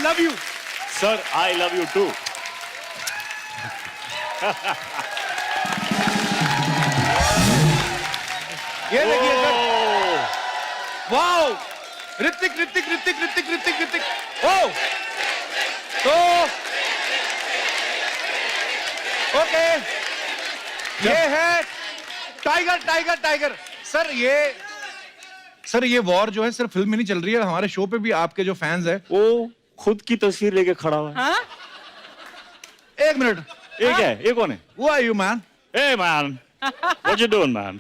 Love you sir, I love you too. ये देखिए sir, wow, Hrithik Hrithik Hrithik Hrithik Hrithik Hrithik, ओ तो ओके, ये है टाइगर टाइगर टाइगर। सर ये वॉर जो है सिर्फ फिल्म में नहीं चल रही है, हमारे शो पे भी आपके जो फैंस है वो खुद की तस्वीर लेके खड़ा हुआ है। हाँ? एक मिनट, ये क्या है? ये कौन है? वो are you man? Hey man, what you doing man?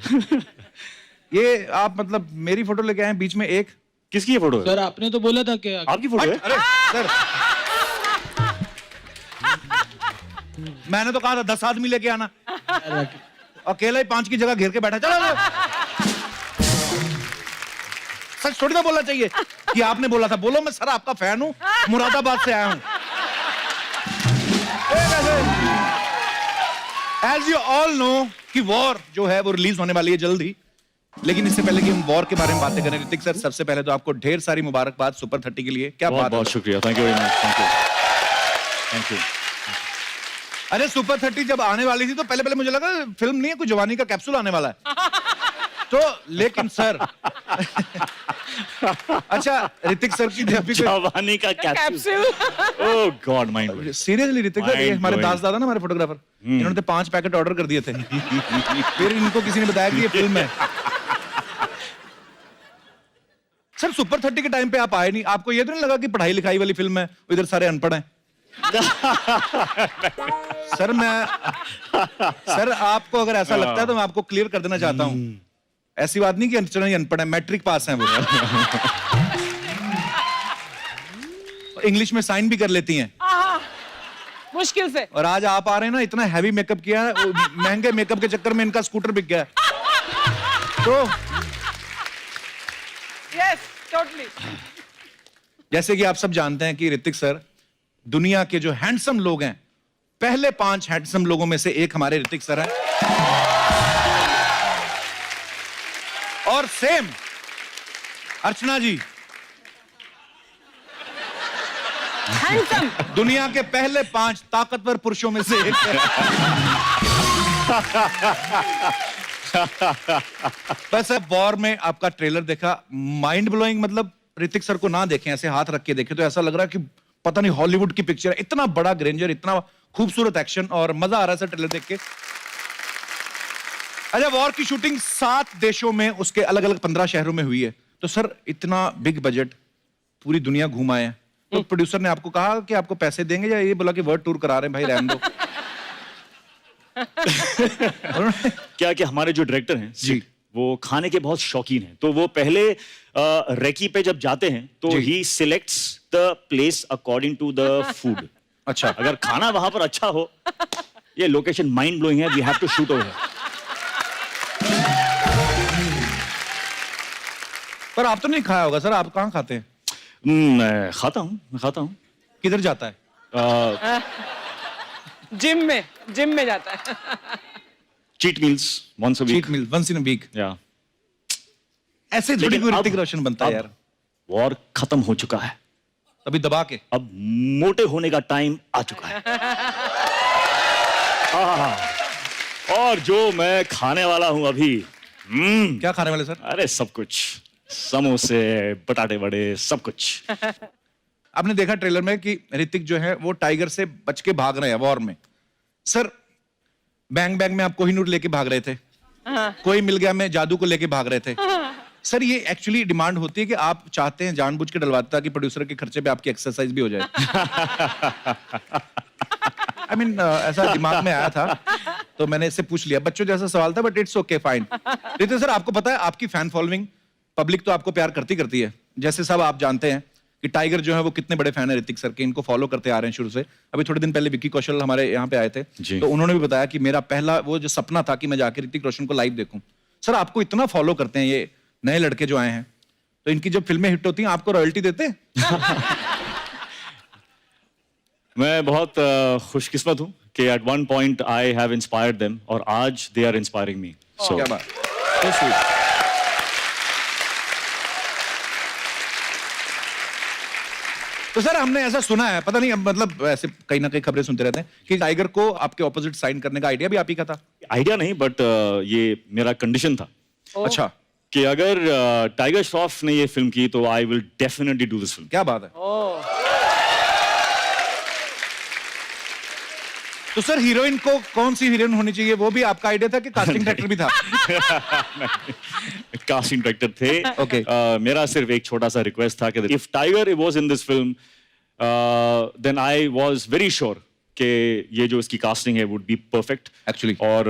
ये आप मतलब मेरी फोटो लेके आए हैं बीच में एक? किसकी ये फोटो है? सर आपने तो बोला था कि आपकी फोटो है? अरे सर, मैंने तो कहा था 10 आदमी लेके आना, अकेला ही 5 की जगह घेर के बैठा। चलो सच थोड़ी ना बोलना चाहिए कि आपने बोला था। बोलो मैं सर आपका फैन हूं, मुरादाबाद से आया हूं। एज यू ऑल नो कि वॉर जो है वो रिलीज होने वाली है जल्द ही, लेकिन इससे पहले कि हम वॉर के बारे में बातें करें, ऋतिक सर सबसे पहले तो आपको ढेर सारी मुबारकबाद सुपर 30 के लिए। क्या बहुत बात बहुत है, शुक्रिया, thank you very much, thank you. अरे सुपर 30 जब आने वाली थी तो पहले पहले मुझे लगा फिल्म नहीं है, कोई जवानी का कैप्सूल आने वाला है तो, लेकिन सर अच्छा ऋतिक सर की जब भी जवानी का capsule, oh god, mind seriously Hrithik sir, ये हमारे दास दादा ना, हमारे फोटोग्राफर, इन्होंने 5 पैकेट ऑर्डर कर दिए थे फिर इनको किसी ने बताया कि ये फिल्म है। सर सुपर 30 के टाइम पे आप आए नहीं, आपको ये तो नहीं लगा कि पढ़ाई लिखाई वाली फिल्म है, इधर सारे अनपढ़ हैं? सर आपको अगर ऐसा लगता है तो मैं आपको क्लियर कर देना चाहता हूं, ऐसी बात नहीं कि अंचना ही अनपढ़ है, मैट्रिक पास हैं वो। इंग्लिश में साइन भी कर लेती हैं मुश्किल से। और आज आप आ रहे हैं ना, इतना हैवी मेकअप किया है, महंगे मेकअप के चक्कर में इनका स्कूटर बिक गया तो यस टोटली। जैसे कि आप सब जानते हैं कि ऋतिक सर दुनिया के जो हैंडसम लोग हैं, पहले 5 हैंडसम लोगों में से एक हमारे ऋतिक सर हैं। और सेम अर्चना जी हैंडसम। दुनिया के पहले 5 ताकतवर पुरुषों में से एक है। बस अब वॉर में आपका ट्रेलर देखा, माइंड ब्लोइंग, मतलब ऋतिक सर को ना देखें, ऐसे हाथ रख के देखें तो ऐसा लग रहा है कि पता नहीं हॉलीवुड की पिक्चर है, इतना बड़ा ग्रेंजर, इतना खूबसूरत एक्शन, और मजा आ रहा है सर ट्रेलर देख के। अच्छा, वॉर की शूटिंग 7 देशों में, उसके अलग अलग 15 शहरों में हुई है, तो सर इतना बिग बजट, पूरी दुनिया घुमाए हैं, तो प्रोड्यूसर ने आपको कहा कि आपको पैसे देंगे, या ये बोला कि वर्ल्ड टूर करा रहे हैं भाई, रहने दो? क्या कि हमारे जो डायरेक्टर हैं जी, वो खाने के बहुत शौकीन हैं, तो वो पहले रेकी पे जब जाते हैं तो he selects the place according to the food. अच्छा, अगर खाना वहां पर अच्छा हो, ये लोकेशन माइंड ब्लोइंग है, we have to shoot over. पर आप तो नहीं खाया होगा सर, आप कहाँ खाते हैं? मैं खाता हूँ। किधर जाता है? जिम में जाता है। Cheat meals once a week. Cheat meal once in a week. या ऐसे थोड़ी लेकिन कोई अब- ऋतिक रोशन बनता है यार। वॉर खत्म हो चुका है, अभी दबा के अब मोटे होने का टाइम आ चुका है। और जो मैं खाने वाला हूं अभी, क्या खाने वाले सर? अरे सब कुछ, समोसे, बटाटे बड़े, सब कुछ। आपने देखा ट्रेलर में कि ऋतिक जो है वो टाइगर से बच के भाग रहे हैं वॉर में। सर बैंग बैंग में आप कोहिनूर लेके भाग रहे थे, कोई मिल गया में जादू को लेके भाग रहे थे। सर ये एक्चुअली डिमांड होती है कि आप चाहते हैं, जानबूझ के डलवाते ताकि प्रोड्यूसर के खर्चे पे आपकी एक्सरसाइज भी हो जाए। I mean, ऐसा दिमाग में आया था तो मैंने इससे पूछ लिया, बच्चों जैसा सवाल था, but it's okay fine. Hrithik sir आपको पता है आपकी फैन फॉलोइंग, पब्लिक तो आपको प्यार करती है, जैसे सब आप जानते हैं कि टाइगर जो है वो कितने बड़े फैन है ऋतिक सर के, इनको फॉलो करते आ रहे हैं शुरू से। अभी थोड़े दिन पहले विक्की कौशल हमारे यहाँ पे आए थे, तो उन्होंने भी बताया कि मेरा पहला वो जो सपना था कि मैं जाके ऋतिक रोशन को लाइव देखूं। सर आपको इतना फॉलो करते हैं ये नए लड़के जो आए हैं, तो इनकी जब फिल्में हिट होती हैं आपको रॉयल्टी देते हैं? मैं बहुत खुशकिस्मत हूं कि at one point I have inspired them, और आज दे आर इंस्पायरिंग मी। सो क्या बात, so sweet. तो सर हमने ऐसा सुना है, पता नहीं अब मतलब ऐसे कहीं ना कहीं खबरें सुनते रहते हैं कि टाइगर को आपके ऑपोजिट साइन करने का आइडिया भी आप ही का था। आइडिया नहीं, बट ये मेरा कंडीशन था अच्छा, कि अगर टाइगर श्रॉफ ने ये फिल्म की तो I will definitely do this film. क्या बात है। Oh. तो सर हीरोइन को कौन सी हीरोइन होनी चाहिए, वो भी आपका आइडिया था कि कास्टिंग डायरेक्टर भी था? कास्टिंग डायरेक्टर थे। Okay. मेरा सिर्फ एक छोटा सा रिक्वेस्ट था कि if Tiger was in this film then I was very sure कि ये जो इसकी कास्टिंग है वुड बी परफेक्ट Actually. और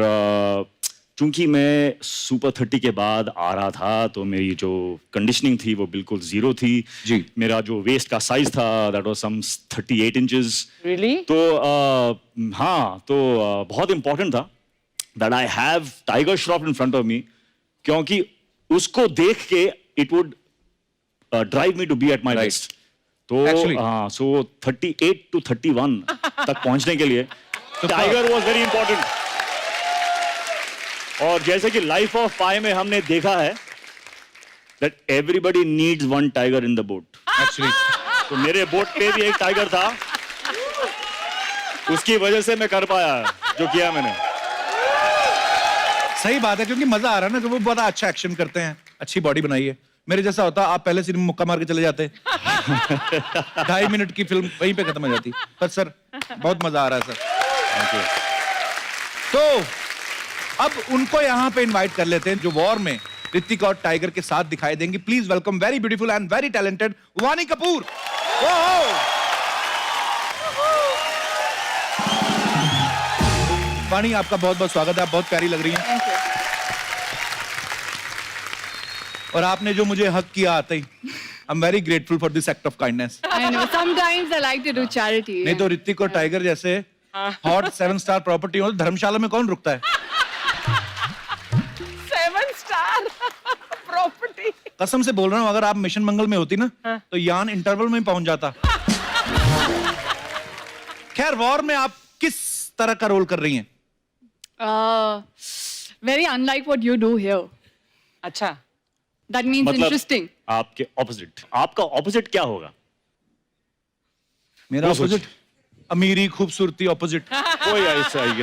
चूंकि मैं सुपर 30 के बाद आ रहा था तो मेरी जो कंडीशनिंग थी वो बिल्कुल जीरो थी जी। मेरा जो वेस्ट का साइज था that was some 38 inches. Really? तो हाँ, तो बहुत इंपॉर्टेंट था that I have Tiger Shroff in front of me, क्योंकि उसको देख के it would drive me to be at my Right. Best. तो Actually. हाँ, सो 38 to 31 तक पहुंचने के लिए टाइगर वाज वेरी इंपॉर्टेंट। और जैसे कि लाइफ ऑफ पाई में हमने देखा है that everybody needs one tiger in the boat. Actually तो मेरे बोट पे भी एक टाइगर था, उसकी वजह से मैं कर पाया जो किया मैंने। सही बात है, क्योंकि मजा आ रहा है ना कि वो बहुत अच्छा एक्शन करते हैं, अच्छी बॉडी बनाई है। मेरे जैसा होता आप पहले सीन में मुक्का मार के चले जाते 2.5 मिनट की फिल्म वहीं पे खत्म हो जाती। पर सर बहुत मजा आ रहा है सर। तो अब उनको यहाँ पे इनवाइट कर लेते हैं जो वॉर में ऋतिक और टाइगर के साथ दिखाई देंगी। Please welcome very beautiful and very talented वानी कपूर। वानी आपका बहुत बहुत स्वागत है, आप बहुत प्यारी लग रही हैं। Thank you. और आपने जो मुझे हक किया आते ही, I am very grateful for this act of kindness. I know. Sometimes I like to do charity. नहीं तो ऋतिक और टाइगर जैसे हॉट 7 स्टार प्रॉपर्टी हो तो धर्मशाला में कौन रुकता है? 7 star property. कसम से बोल रहा हूँ, अगर आप मिशन मंगल में होती ना तो यान इंटरवल में ही पहुंच जाता। खैर, वॉर में आप किस तरह का रोल कर रही हैं? Very unlike what you do here. अच्छा. That means interesting. आपके ऑपोजिट, आपका ऑपोजिट क्या होगा? मेरा वो सोच। ऑपोजिट अमीरी खूबसूरती ऑपोजिट कोई ऐसा ही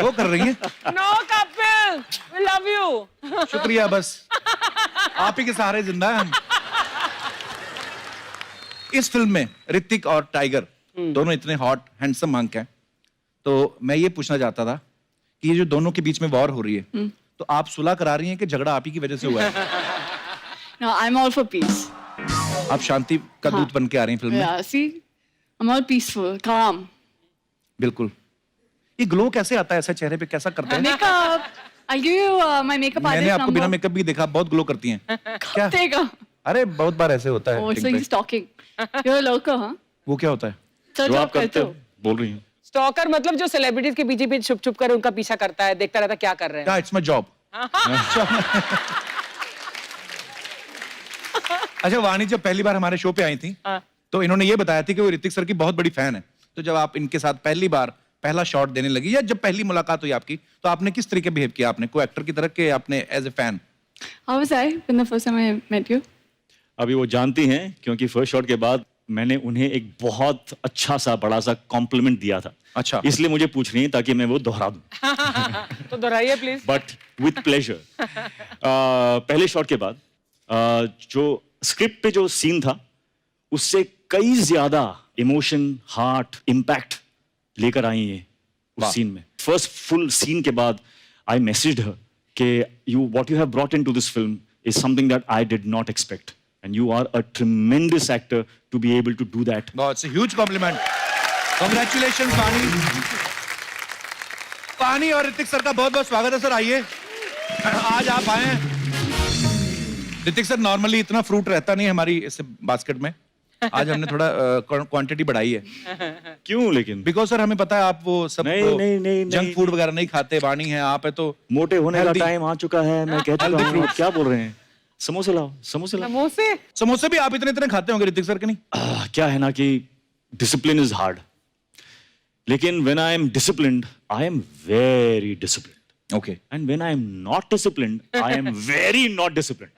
वो कर रही हैं। No, Kapil. We love you. शुक्रिया, बस आप ही के सहारे जिंदा है हम। इस फिल्म में ऋतिक और टाइगर दोनों इतने हॉट हैंडसम हंक हैं, तो मैं ये पूछना चाहता था कि ये जो दोनों के बीच में वॉर हो रही है तो आप सुलह करा रही हैं कि झगड़ा आप ही की वजह से हुआ है? No, I'm all for peace. आप शांति का दूत बन के आ रही हैं फिल्म में। Yeah, see? I'm all peaceful, calm. बिल्कुल। ये ग्लो कैसे आता है ऐसे चेहरे पे, कैसा करते हैं? Makeup. I'll give you my makeup मैंने artist आपको बिना number. मेकअप भी देखा, बहुत ग्लो करती हैं। क्या? Take a. अरे बहुत बार ऐसे होता है। Oh, so टिंग he's पे। talking. You're a lurker, huh? वो क्या होता है? Sir, जो job आप करते करते हो हो? बोल रही हूँ। Stalker मतलब जो सेलिब्रिटीज के पीछे पीछे छुप छुप कर उनका पीछा करता है, देखता रहता है क्या कर रहे हैं। क्या? It's my job. अच्छा, वाणी जब पहली बार हमारे शो पे आई थी हाँ. तो इन्होंने ये बताया थी कि वो ऋतिक सर की बहुत बड़ी फैन है। तो जब आप इनके साथ पहली बार पहला शॉट देने लगी या जब पहली मुलाकात हुई आपकी, तो आपने किस तरीके बिहेव किया? आपने को एक्टर की तरह के आपने as a fan? How was I when the first time I met you? अभी वो जानती हैं क्योंकि फर्स्ट शॉट के बाद मैंने उन्हें एक बहुत अच्छा सा बड़ा सा कॉम्प्लीमेंट दिया था। अच्छा। इसलिए मुझे पूछ रही है ताकि मैं वो दोहरा दूं। तो दोहराइए प्लीज। But with pleasure. पहले शॉट के बाद जो स्क्रिप्ट पे जो सीन था उससे कई ज्यादा इमोशन, हार्ट, इम्पैक्ट लेकर आई है वाह। उस सीन में। फर्स्ट फुल सीन के बाद आई मैसेज्ड हर कि what you have brought into this film is something that I did not expect and you are a tremendous actor to be able to do that. बहुत huge compliment. Congratulations Vani. Vani और Hrithik sir का बहुत बहुत स्वागत है। Sir आइए, आज आप आए हैं। ऋतिक सर, नॉर्मली इतना फ्रूट रहता नहीं है हमारी इस बास्केट में, आज हमने थोड़ा क्वांटिटी बढ़ाई है। क्यों लेकिन? बिकॉज सर हमें पता है आप वो सब नहीं, जंक फूड वगैरह नहीं खाते। वाणी है, आप है, तो मोटे होने का Healthy. टाइम आ चुका है, मैं कह चुका हूं। आप क्या बोल रहे हैं? समोसे लाओ, समोसे लाओ। समोसे। समोसे भी आप इतने इतने खाते होंगे ऋतिक सर के? नहीं, क्या है ना कि डिसिप्लिन इज हार्ड, लेकिन when I am disciplined I am very disciplined, okay. And when I am not disciplined I am very not disciplined.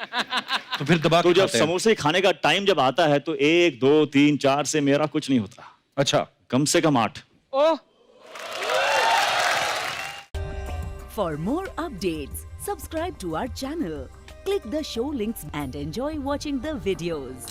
तो फिर दबा तो के जब खाते हैं। समोसे खाने का टाइम जब आता है तो 1 2 3 4 से मेरा कुछ नहीं होता, अच्छा, कम से कम 8। ओह For more updates, subscribe to our channel, click the show links and enjoy watching the videos.